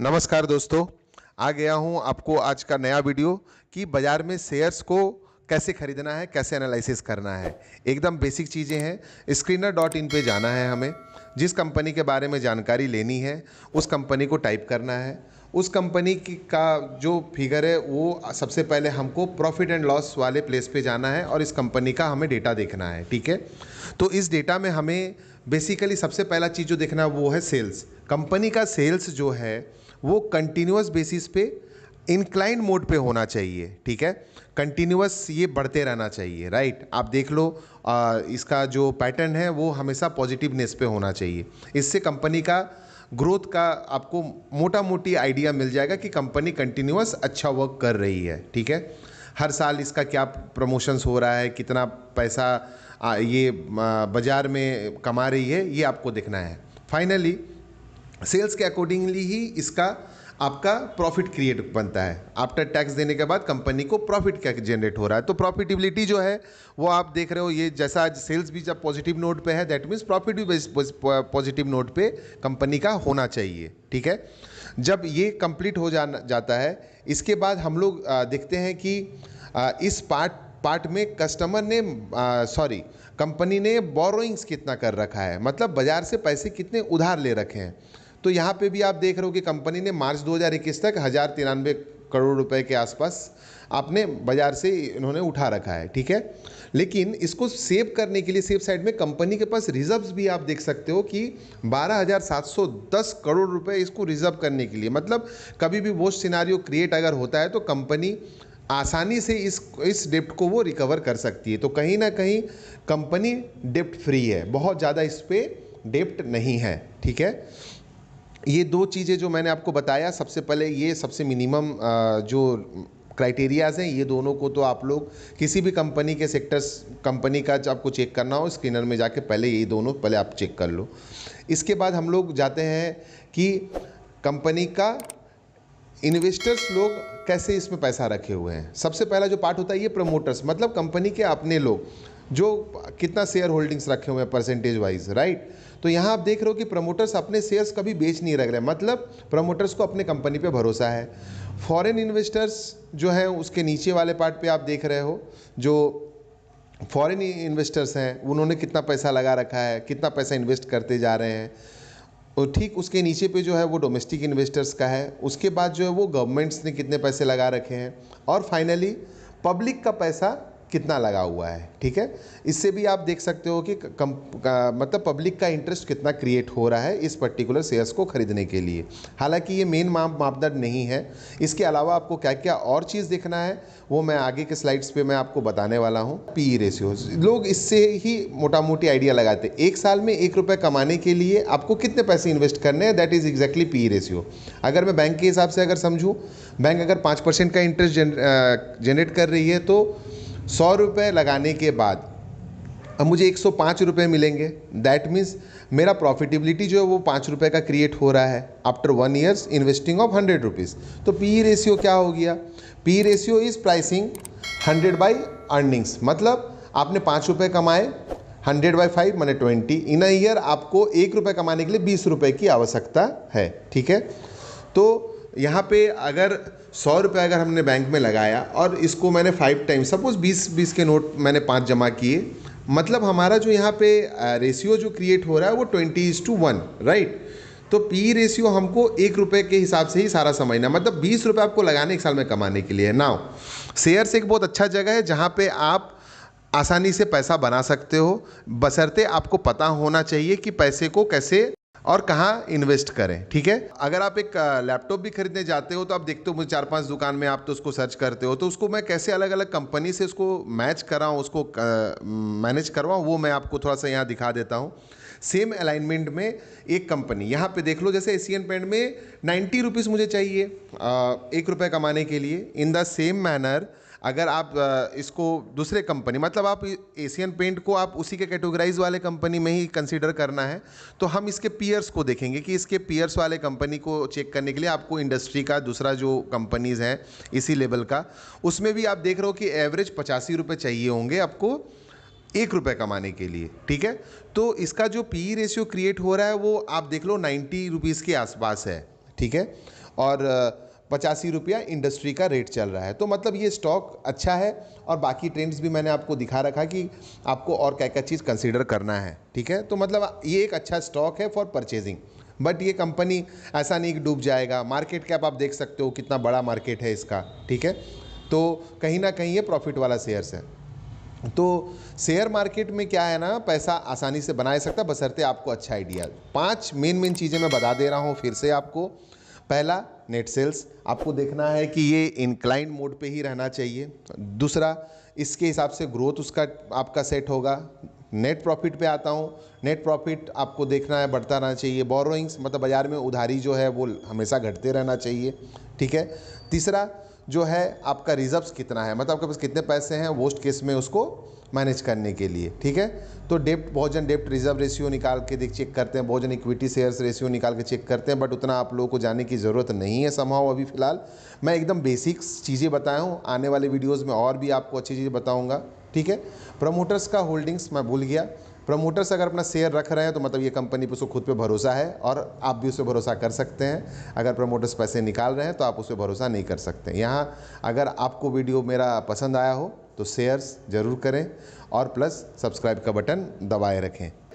नमस्कार दोस्तों। आ गया हूं आपको आज का नया वीडियो कि बाजार में शेयर्स को कैसे खरीदना है, कैसे एनालिसिस करना है। एकदम बेसिक चीज़ें हैं। screener.in पे जाना है हमें। जिस कंपनी के बारे में जानकारी लेनी है उस कंपनी को टाइप करना है। उस कंपनी की का जो फिगर है वो सबसे पहले हमको प्रॉफिट एंड लॉस वाले प्लेस पे जाना है और इस कंपनी का हमें डेटा देखना है। ठीक है, तो इस डेटा में हमें बेसिकली सबसे पहला चीज़ जो देखना है वो है सेल्स। कंपनी का सेल्स जो है वो कंटिन्यूअस बेसिस पे इंक्लाइन मोड पे होना चाहिए। ठीक है, कंटिन्यूअस ये बढ़ते रहना चाहिए। राइट, आप देख लो इसका जो पैटर्न है वो हमेशा पॉजिटिवनेस पे होना चाहिए। इससे कंपनी का ग्रोथ का आपको मोटा मोटी आइडिया मिल जाएगा कि कंपनी कंटिन्यूअस अच्छा वर्क कर रही है। ठीक है, हर साल इसका क्या प्रमोशंस हो रहा है, कितना पैसा ये बाजार में कमा रही है, ये आपको देखना है। फाइनली सेल्स के अकॉर्डिंगली ही इसका आपका प्रॉफिट क्रिएट बनता है। आफ्टर टैक्स देने के बाद कंपनी को प्रॉफिट क्या जनरेट हो रहा है। तो प्रॉफिटेबिलिटी जो है वो आप देख रहे हो, ये जैसा आज सेल्स भी जब पॉजिटिव नोट पे है दैट मीन्स प्रॉफिट भी पॉजिटिव नोट पे कंपनी का होना चाहिए। ठीक है, जब ये कंप्लीट हो जाता है इसके बाद हम लोग देखते हैं कि इस पार्ट में कस्टमर ने कंपनी ने बोरोइंग्स कितना कर रखा है, मतलब बाजार से पैसे कितने उधार ले रखे हैं। तो यहाँ पे भी आप देख रहे हो कि कंपनी ने मार्च 2021 तक 1093 करोड़ रुपए के आसपास आपने बाजार से इन्होंने उठा रखा है। ठीक है, लेकिन इसको सेव करने के लिए सेफ साइड में कंपनी के पास रिजर्व्स भी आप देख सकते हो कि 12,710 करोड़ रुपए इसको रिजर्व करने के लिए, मतलब कभी भी वो सिनारियो क्रिएट अगर होता है तो कंपनी आसानी से इस डेप्ट को वो रिकवर कर सकती है। तो कहीं ना कहीं कंपनी डेप्ट फ्री है, बहुत ज़्यादा इस पर डेप्ट नहीं है। ठीक है, ये दो चीज़ें जो मैंने आपको बताया, सबसे पहले ये सबसे मिनिमम जो क्राइटेरियाज हैं, ये दोनों को तो आप लोग किसी भी कंपनी के सेक्टर्स कंपनी का जब आपको चेक करना हो स्क्रीनर में जाके पहले ये दोनों पहले आप चेक कर लो। इसके बाद हम लोग जाते हैं कि कंपनी का इन्वेस्टर्स लोग कैसे इसमें पैसा रखे हुए हैं। सबसे पहला जो पार्ट होता है ये प्रमोटर्स, मतलब कंपनी के अपने लोग जो कितना शेयर होल्डिंग्स रखे हुए हैं परसेंटेज वाइज। राइट, तो यहाँ आप देख रहे हो कि प्रमोटर्स अपने शेयर्स कभी बेच नहीं रहे, मतलब प्रमोटर्स को अपने कंपनी पे भरोसा है। फॉरेन इन्वेस्टर्स जो है उसके नीचे वाले पार्ट पे आप देख रहे हो, जो फॉरेन इन्वेस्टर्स हैं उन्होंने कितना पैसा लगा रखा है, कितना पैसा इन्वेस्ट करते जा रहे हैं। और ठीक उसके नीचे पे जो है वो डोमेस्टिक इन्वेस्टर्स का है। उसके बाद जो है वो गवर्नमेंट्स ने कितने पैसे लगा रखे हैं, और फाइनली पब्लिक का पैसा कितना लगा हुआ है। ठीक है, इससे भी आप देख सकते हो कि मतलब पब्लिक का इंटरेस्ट कितना क्रिएट हो रहा है इस पर्टिकुलर शेयर्स को खरीदने के लिए। हालांकि ये मेन मापदंड नहीं है, इसके अलावा आपको क्या क्या और चीज़ देखना है वो मैं आगे के स्लाइड्स पे मैं आपको बताने वाला हूँ। पीई रेशियोज, लोग इससे ही मोटा मोटी आइडिया लगाते हैं। एक साल में 1 रुपये कमाने के लिए आपको कितने पैसे इन्वेस्ट करने हैं, that is exactly PE ratio. अगर मैं बैंक के हिसाब से अगर समझूँ, बैंक अगर 5% का इंटरेस्ट जनरेट कर रही है तो 100 रुपये लगाने के बाद अब मुझे 105 रुपये मिलेंगे। दैट मीन्स मेरा प्रॉफिटेबिलिटी जो है वो 5 रुपये का क्रिएट हो रहा है after 1 years investing of 100 rupees. तो पी रेशियो क्या हो गया, P ratio is pricing 100 by earnings, मतलब आपने 5 रुपये कमाए, 100 बाई 5 माने 20, इन अ ईयर आपको 1 रुपये कमाने के लिए 20 रुपये की आवश्यकता है। ठीक है, तो यहाँ पे अगर 100 रुपये अगर हमने बैंक में लगाया और इसको मैंने 5 टाइम, सपोज 20 के नोट मैंने 5 जमा किए, मतलब हमारा जो यहाँ पे रेशियो जो क्रिएट हो रहा है वो 20:1। राइट, तो पी रेशियो हमको 1 रुपये के हिसाब से ही सारा समझना, मतलब 20 रुपये आपको लगाने एक साल में कमाने के लिए। नाउ शेयर्स एक बहुत अच्छा जगह है जहाँ पे आप आसानी से पैसा बना सकते हो, बशर्ते आपको पता होना चाहिए कि पैसे को कैसे और कहाँ इन्वेस्ट करें। ठीक है, अगर आप एक लैपटॉप भी खरीदने जाते हो तो आप देखते हो मुझे 4-5 दुकान में आप तो उसको सर्च करते हो, तो उसको मैं कैसे अलग अलग कंपनी से उसको मैच कराऊँ, उसको मैनेज करवाऊँ, वो मैं आपको थोड़ा सा यहाँ दिखा देता हूँ। सेम अलाइनमेंट में एक कंपनी यहाँ पे देख लो, जैसे एशियन पेंट में 90 रुपीज़ मुझे चाहिए 1 रुपये कमाने के लिए। इन द सेम मैनर अगर आप इसको दूसरे कंपनी, मतलब आप एशियन पेंट को आप उसी के कैटेगराइज वाले कंपनी में ही कंसीडर करना है, तो हम इसके पीयर्स को देखेंगे कि इसके पीयर्स वाले कंपनी को चेक करने के लिए आपको इंडस्ट्री का दूसरा जो कंपनीज़ हैं इसी लेवल का, उसमें भी आप देख रहे हो कि एवरेज 85 रुपये चाहिए होंगे आपको 1 रुपये कमाने के लिए। ठीक है, तो इसका जो पी रेशियो क्रिएट हो रहा है वो आप देख लो 90 रुपीज़ के आसपास है। ठीक है, और 85 रुपया इंडस्ट्री का रेट चल रहा है। तो मतलब ये स्टॉक अच्छा है और बाकी ट्रेंड्स भी मैंने आपको दिखा रखा कि आपको और क्या क्या चीज़ कंसीडर करना है, ठीक है। तो मतलब ये एक अच्छा स्टॉक है फॉर परचेजिंग, बट ये कंपनी ऐसा नहीं कि डूब जाएगा। मार्केट कैप आप देख सकते हो कितना बड़ा मार्केट है इसका, ठीक है। तो कहीं ना कहीं ये प्रॉफिट वाला शेयर्स है। तो शेयर मार्केट में क्या है ना, पैसा आसानी से बनाया सकता बशर्ते आपको अच्छा आइडिया। 5 मेन चीज़ें मैं बता दे रहा हूँ फिर से आपको। पहला, नेट सेल्स आपको देखना है कि ये इंक्लाइन मोड पे ही रहना चाहिए। दूसरा, इसके हिसाब से ग्रोथ उसका आपका सेट होगा। नेट प्रॉफिट पे आता हूँ। नेट प्रॉफिट आपको देखना है बढ़ता रहना चाहिए। बोरोइंग्स मतलब बाज़ार में उधारी जो है वो हमेशा घटते रहना चाहिए, ठीक है। तीसरा जो है आपका रिजर्व्स कितना है, मतलब आपके पास कितने पैसे हैं वर्स्ट केस में उसको मैनेज करने के लिए, ठीक है। तो डेप्ट, बहुत जन डेप्ट रिजर्व रेशियो निकाल के चेक करते हैं, बहुत जन इक्विटी शेयर्स रेशियो निकाल के चेक करते हैं, बट उतना आप लोगों को जानने की ज़रूरत नहीं है समहाउ अभी फ़िलहाल। मैं एकदम बेसिक्स चीज़ें बताया हूँ, आने वाले वीडियोज़ में और भी आपको अच्छी चीज़ें बताऊँगा, ठीक है। प्रमोटर्स का होल्डिंग्स मैं भूल गया। प्रमोटर्स अगर अपना शेयर रख रहे हैं तो मतलब ये कंपनी पे उसको खुद पे भरोसा है और आप भी उस पर भरोसा कर सकते हैं। अगर प्रमोटर्स पैसे निकाल रहे हैं तो आप उस पर भरोसा नहीं कर सकते। यहाँ अगर आपको वीडियो मेरा पसंद आया हो तो शेयर्स ज़रूर करें और प्लस सब्सक्राइब का बटन दबाए रखें।